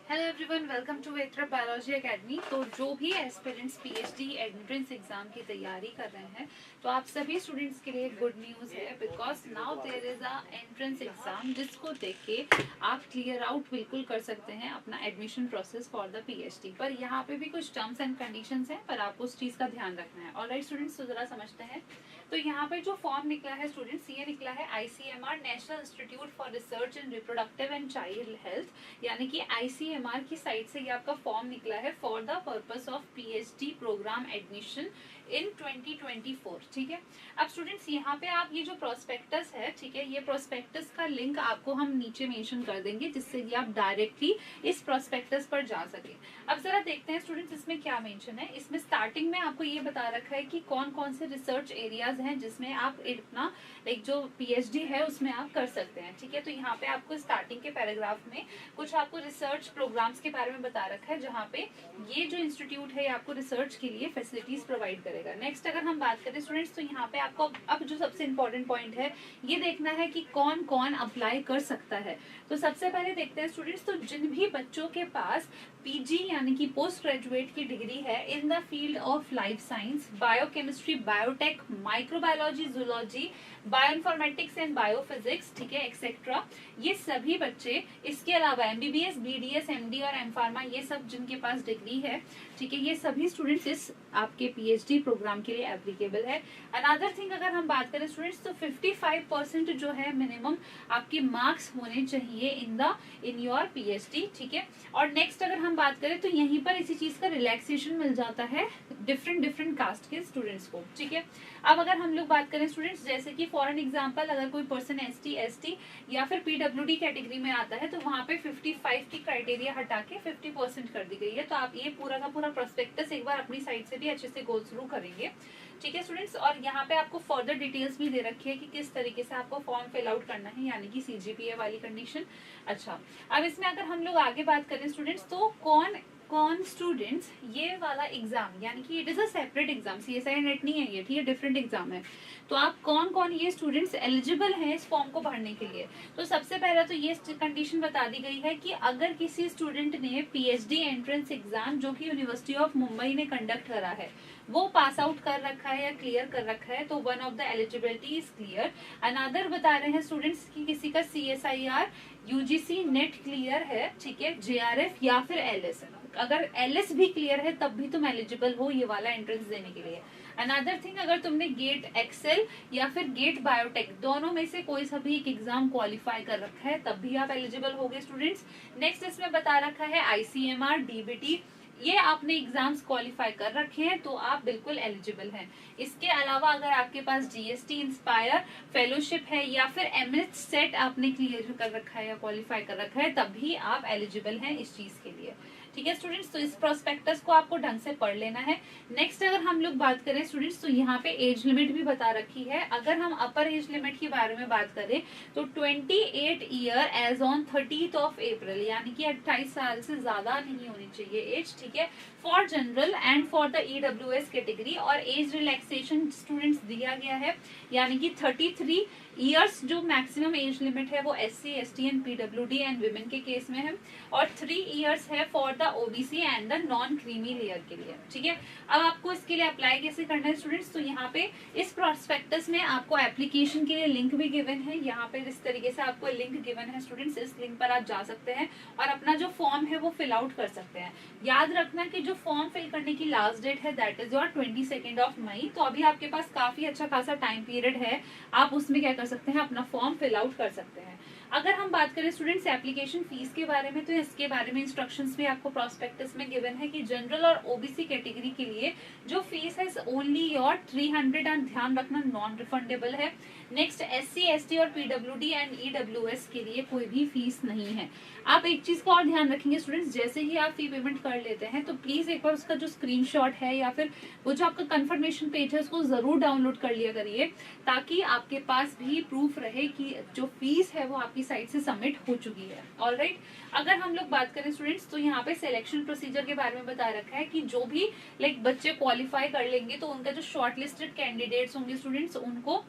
Hello everyone, welcome to Vetra biology academy. तो जो भी एस्पिरेंट्स पीएचडी एंट्रेंस एग्जाम की तैयारी कर रहे हैं, तो आप सभी स्टूडेंट्स के लिए गुड न्यूज़ है, because now there is a entrance exam जिसको देख के आप क्लियर आउट बिल्कुल कर सकते हैं अपना admission process for the PhD. पर यहाँ पे भी कुछ टर्म्स एंड कंडीशंस हैं, पर आपको उस चीज़ का ध्यान रखना है। ऑलराइट स्टूडेंट्स, तो जरा समझते हैं। तो यहाँ पे जो फॉर्म निकला है स्टूडेंट्स, ये निकला है ICMR, national institute for research in reproductive and child health, यानी कि ICMR की साइड से ये आपका फॉर्म निकला है for the purpose of PhD programme admission in 2024। ठीक है। अब स्टूडेंट्स यहाँ पे आप ये जो प्रोस्पेक्टस है, ठीक है, ये प्रोस्पेक्टस का लिंक आपको हम नीचे मेंशन कर देंगे, जिससे कि आप डायरेक्टली इस प्रोस्पेक्टस पर जा सके। अब जरा देखते हैं स्टूडेंट्स इसमें क्या मेंशन है। इसमें स्टार्टिंग में आपको ये बता रखा है कि कौन कौन से रिसर्च एरियाज हैं जिसमें आप अपना लाइक जो पीएचडी है उसमें आप कर सकते हैं। ठीक है। तो यहाँ पे आपको स्टार्टिंग के पैराग्राफ में कुछ आपको रिसर्च प्रोग्राम्स के बारे में बता रखा है, जहाँ पे ये जो इंस्टीट्यूट है आपको रिसर्च के लिए फैसिलिटीज प्रोवाइड करेगा। नेक्स्ट अगर हम बात करें स्टूडेंट्स, तो यहाँ पे आपको अब जो सबसे इंपॉर्टेंट पॉइंट है ये देखना है कि कौन कौन अप्लाई कर सकता है। तो सबसे पहले देखते हैं स्टूडेंट्स, तो जिन भी बच्चों के पास पीजी यानी कि पोस्ट ग्रेजुएट की डिग्री है in the field of life science, biochemistry, biotech, microbiology, zoology, bioinformatics and biophysics, ठीक है, एक्सेट्रा, ये सभी बच्चे, इसके अलावा एमबीबीएस, बीडीएस, एमडी और एम फार्मा, ये सब जिनके पास डिग्री है, ठीक है, ये सभी स्टूडेंट्स इस आपके पीएचडी प्रोग्राम के लिए एप्लीकेबल है। अनदर थिंग अगर हम बात करें स्टूडेंट्स, तो 55% जो है मिनिमम आपके मार्क्स होने चाहिए इन योर पीएचडी। ठीक है। और नेक्स्ट अगर हम बात करें तो यहीं पर इसी चीज का रिलैक्सेशन मिल जाता है डिफरेंट कास्ट के स्टूडेंट्स को। ठीक है। अब अगर हम लोग बात करें स्टूडेंट्स, जैसे कि फॉर एन एग्जांपल अगर कोई पर्सन एसटी या फिर पीडब्ल्यूडी कैटेगरी में आता है, तो वहां पे 55 की क्राइटेरिया हटा के 50% कर दी गई है। तो आप ये पूरा का पूरा प्रोस्पेक्टस एक बार अपनी साइड से भी अच्छे से गो थ्रू करेंगे। ठीक है स्टूडेंट्स। और यहाँ पे आपको फर्दर डिटेल्स भी दे रखी है कि किस तरीके से आपको फॉर्म फिल आउट करना है, यानी कि सीजीपीए वाली कंडीशन। अच्छा, अब इसमें अगर हम लोग आगे बात करें स्टूडेंट्स, तो कौन कौन स्टूडेंट्स ये वाला एग्जाम, यानी कि it is a separate exam, CSI net नहीं है ये, ठीक है, डिफरेंट एग्जाम है। तो आप कौन कौन ये स्टूडेंट्स एलिजिबल हैं इस फॉर्म को भरने के लिए। तो सबसे पहले तो ये कंडीशन बता दी गई है कि अगर किसी स्टूडेंट ने पीएचडी एंट्रेंस एग्जाम जो कि यूनिवर्सिटी ऑफ मुंबई ने कंडक्ट करा है वो पास आउट कर रखा है या क्लियर कर रखा है, तो one of the eligibility is clear. Another बता रहे हैं स्टूडेंट्स की किसी का CSIR यूजीसी नेट क्लियर है, ठीक है, JRF या फिर LS। अगर LS भी क्लियर है तब भी तुम एलिजिबल हो ये वाला एंट्रेंस देने के लिए। अनदर थिंग, अगर तुमने गेट एक्सेल या फिर गेट बायोटेक दोनों में से कोई सा भी एक एग्जाम क्वालिफाई कर रखा है तब भी आप एलिजिबल होगे स्टूडेंट्स। नेक्स्ट इसमें बता रखा है ICMR, DBT, ये आपने एग्जाम्स क्वालिफाई कर रखे हैं तो आप बिल्कुल एलिजिबल हैं। इसके अलावा अगर आपके पास GST इंस्पायर फेलोशिप है या फिर MS सेट आपने क्लियर कर रखा है या क्वालिफाई कर रखा है तब भी आप एलिजिबल हैं इस चीज के लिए। ठीक है स्टूडेंट्स, तो इस प्रोस्पेक्टस को आपको ढंग से पढ़ लेना है। नेक्स्ट अगर हम लोग बात करें स्टूडेंट्स, तो यहाँ पे एज लिमिट भी बता रखी है। अगर हम अपर एज लिमिट के बारे में बात करें तो 28 year age on 30th of April, यानी कि 28 साल से ज्यादा नहीं होनी चाहिए एज, ठीक है, for general and for the EWS category. और एज रिलैक्सेशन स्टूडेंट्स दिया गया है, यानी कि 33 ईयर्स जो मैक्सिमम एज लिमिट है वो SC, ST and PWD and women के केस में है, और 3 ईयर्स है for the OBC and the non creamy layer के लिए। ठीक है। अब आपको इसके लिए अप्लाई कैसे करना है स्टूडेंट्स, तो यहाँ पे इस प्रोस्पेक्टस में आपको एप्लीकेशन के लिए लिंक भी गिवन है। यहाँ पे इस तरीके से आपको लिंक गिवन है स्टूडेंट्स, इस लिंक पर आप जा सकते हैं और अपना जो फॉर्म है वो फिल आउट कर सकते हैं। याद रखना कि जो फॉर्म फिल करने की लास्ट डेट है that is your 22 of May। तो अभी आपके पास काफी अच्छा खासा टाइम पीरियड है, आप उसमें क्या कर सकते हैं, अपना फॉर्म फिल आउट कर सकते हैं। अगर हम बात करें स्टूडेंट्स एप्लीकेशन फीस के बारे में, तो इसके बारे में इंस्ट्रक्शंस भी आपको प्रोस्पेक्टस में गिवन है कि जनरल और ओबीसी कैटेगरी के लिए जो फीस है ओनली योर 300 एंड ध्यान रखना नॉन रिफंडेबल है। नेक्स्ट SC, ST और PWD एंड EWS के लिए कोई भी फीस नहीं है। आप एक चीज का और ध्यान रखेंगे स्टूडेंट्स, जैसे ही आप फी पेमेंट कर लेते हैं तो प्लीज एक बार उसका जो स्क्रीनशॉट है या फिर वो जो आपका कंफर्मेशन पेज है उसको जरूर डाउनलोड कर लिया करिए, ताकि आपके पास भी प्रूफ रहे कि जो फीस है वो आपकी साइड से सबमिट हो चुकी है। ऑलराइट, अगर हम लोग बात करें स्टूडेंट्स, तो यहाँ पे सिलेक्शन प्रोसीजर के बारे में बता रखा है कि जो भी लाइक बच्चे क्वालिफाई कर लेंगे तो उनका जो शॉर्ट लिस्टेड कैंडिडेट्स होंगे स्टूडेंट्स, उनको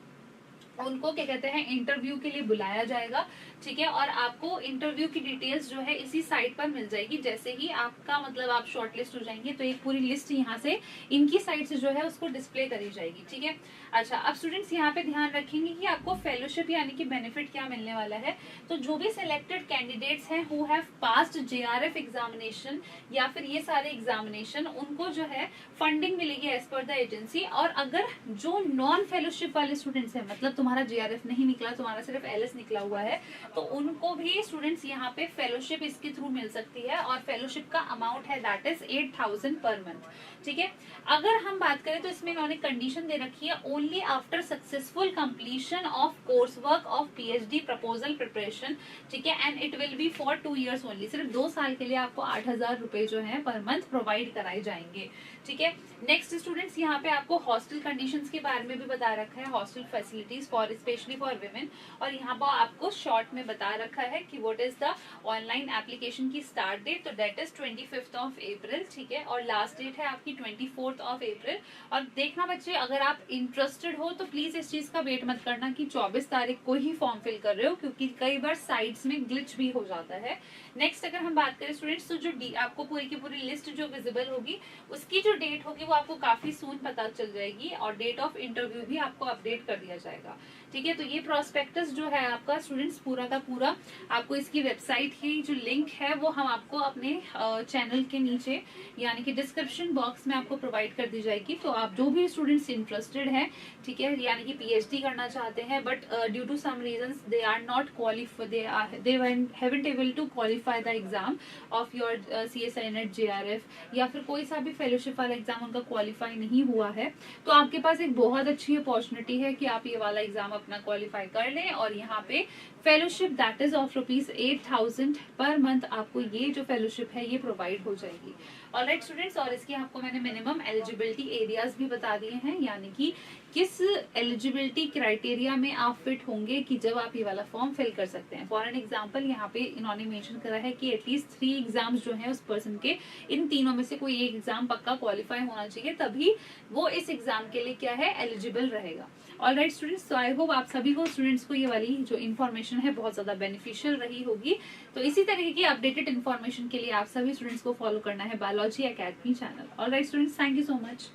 उनको क्या कहते हैं इंटरव्यू के लिए बुलाया जाएगा, ठीक है। और आपको इंटरव्यू की डिटेल्स जो है इसी साइट पर मिल जाएगी। जैसे ही आपका मतलब आप शॉर्टलिस्ट हो जाएंगे तो एक पूरी लिस्ट यहाँ से इनकी साइट से जो है उसको डिस्प्ले करी जाएगी, ठीक है। अच्छा, अब स्टूडेंट्स यहाँ पे ध्यान रखेंगे कि आपको फेलोशिप यानी कि बेनिफिट क्या मिलने वाला है। तो जो भी सिलेक्टेड कैंडिडेट्स हैं who have passed JRF examination या फिर ये सारे एग्जामिनेशन, उनको जो है फंडिंग मिलेगी एज पर द एजेंसी। और अगर जो नॉन फेलोशिप वाले स्टूडेंट्स हैं, मतलब तुम्हारा JRF नहीं निकला, तुम्हारा सिर्फ LS निकला हुआ है, तो उनको भी स्टूडेंट्स यहाँ पे फेलोशिप इसके थ्रू मिल सकती है। और फेलोशिप का अमाउंट है दैट इज 8,000 पर मंथ, ठीक है। अगर हम बात करें तो इसमें इन्होंने कंडीशन दे रखी है only after successful completion of course work of PhD proposal preparation, ठीक है। And it will be for 2 years only, सिर्फ 2 साल के लिए आपको 8,000 रुपए जो है पर मंथ प्रोवाइड कराए जाएंगे, ठीक है। नेक्स्ट स्टूडेंट्स यहाँ पे आपको हॉस्टल कंडीशंस के बारे में भी बता रखा है, hostel facilities for specially for women. और यहाँ पर आपको शॉर्ट में बता रखा है कि what is the online application की स्टार्ट डेट, तो that is 25th of April, ठीक है। और लास्ट डेट है आपकी 24th of April। और देखना बच्चे, अगर आप इंटरेस्टेड हो तो प्लीज इस चीज का वेट मत करना कि 24 तारीख को ही फॉर्म फिल कर रहे हो, क्योंकि कई बार साइट्स में ग्लिच भी हो जाता है। नेक्स्ट अगर हम बात करें स्टूडेंट्स, तो जो आपको पूरी की पूरी लिस्ट जो विजिबल होगी उसकी जो डेट होगी वो आपको काफी सून पता चल जाएगी, और डेट ऑफ इंटरव्यू भी आपको अपडेट कर दिया जाएगा, ठीक है। तो ये प्रोस्पेक्टस जो है आपका स्टूडेंट्स पूरा का पूरा आपको इसकी वेबसाइट की जो लिंक है वो हम आपको अपने चैनल के नीचे यानी कि डिस्क्रिप्शन बॉक्स में आपको प्रोवाइड कर दी जाएगी। तो आप जो भी स्टूडेंट्स इंटरेस्टेड हैं, ठीक है, यानी कि PhD करना चाहते हैं but due to some reasons they are not qualified, they haven't able to qualify the exam of your CSI NET JRF या फिर कोई सा भी फेलोशिप वाला एग्जाम उनका क्वालिफाई नहीं हुआ है, तो आपके पास एक बहुत अच्छी अपॉर्चुनिटी है कि आप ये वाला एग्जाम अपना क्वालिफाई कर लें। और यहाँ पे fellowship that is of ₹8,000 per month आपको ये जो फेलोशिप है ये प्रोवाइड हो जाएगी। ऑलराइट स्टूडेंट्स, और इसकी आपको मैंने मिनिमम एलिजिबिलिटी एरियाज भी बता दिए हैं, यानी कि किस एलिजिबिलिटी क्राइटेरिया में आप फिट होंगे कि जब आप ये वाला फॉर्म फिल कर सकते हैं। फॉर एन एग्जाम्पल यहाँ पे इन्होंने मेंशन करा है कि एटलीस्ट 3 एग्जाम्स जो है उस पर्सन के, इन तीनों में से कोई एक एग्जाम पक्का क्वालिफाई होना चाहिए, तभी वो इस एग्जाम के लिए क्या है एलिजिबल रहेगा। ऑलराइट स्टूडेंट्स, तो आई होप आप सभी को स्टूडेंट्स को ये वाली जो इन्फॉर्मेशन है बहुत ज्यादा बेनिफिशियल रही होगी। तो इसी तरीके की अपडेटेड इन्फॉर्मेशन के लिए आप सभी स्टूडेंट्स को फॉलो करना है biology academy channel. Alright students, thank you so much.